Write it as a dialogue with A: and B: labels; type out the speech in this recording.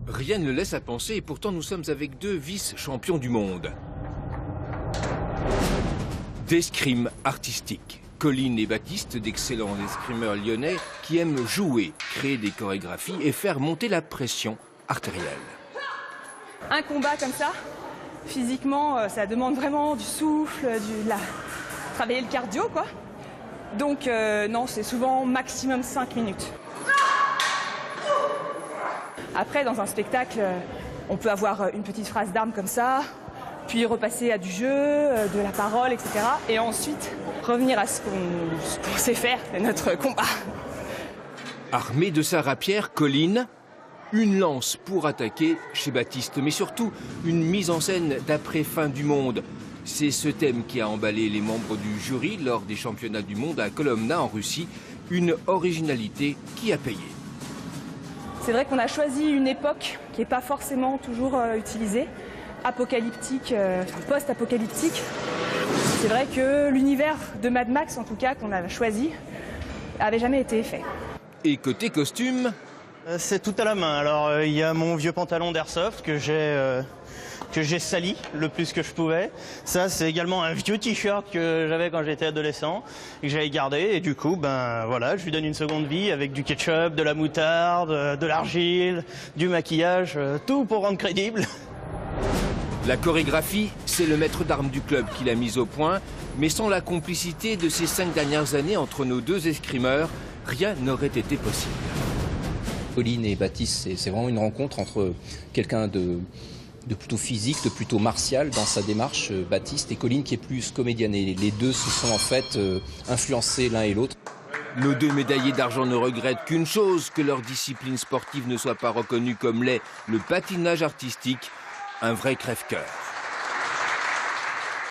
A: Rien ne le laisse à penser et pourtant nous sommes avec deux vice-champions du monde. D'escrime artistique. Colline et Baptiste, d'excellents escrimeurs lyonnais qui aiment jouer, créer des chorégraphies et faire monter la pression artérielle.
B: Un combat comme ça, physiquement, ça demande vraiment du souffle, travailler le cardio, quoi. Donc non, c'est souvent maximum 5 minutes. Après, dans un spectacle, on peut avoir une petite phrase d'armes comme ça, puis repasser à du jeu, de la parole, etc. Et ensuite, revenir à ce qu'on sait faire, c'est notre combat.
A: Armé de sa rapière, Colline, une lance pour attaquer chez Baptiste, mais surtout une mise en scène d'après fin du monde. C'est ce thème qui a emballé les membres du jury lors des championnats du monde à Kolomna en Russie, une originalité qui a payé.
B: C'est vrai qu'on a choisi une époque qui n'est pas forcément toujours utilisée, apocalyptique, post-apocalyptique. C'est vrai que l'univers de Mad Max, en tout cas, qu'on a choisi, n'avait jamais été fait.
A: Et côté costume,
C: c'est tout à la main. Alors il y a mon vieux pantalon d'airsoft que j'ai sali le plus que je pouvais. Ça, c'est également un vieux t-shirt que j'avais quand j'étais adolescent et que j'avais gardé. Et du coup, ben voilà, je lui donne une seconde vie avec du ketchup, de la moutarde, de l'argile, du maquillage, tout pour rendre crédible.
A: la chorégraphie, c'est le maître d'armes du club qui l'a mise au point, mais sans la complicité de ces 5 dernières années entre nos deux escrimeurs, rien n'aurait été possible.
D: Colline et Baptiste, c'est vraiment une rencontre entre quelqu'un de plutôt physique, de plutôt martial dans sa démarche, Baptiste, et Colline qui est plus comédienne. Et les deux se sont en fait influencés l'un et l'autre.
A: Nos deux médaillés d'argent ne regrettent qu'une chose, que leur discipline sportive ne soit pas reconnue comme l'est le patinage artistique, un vrai crève-cœur.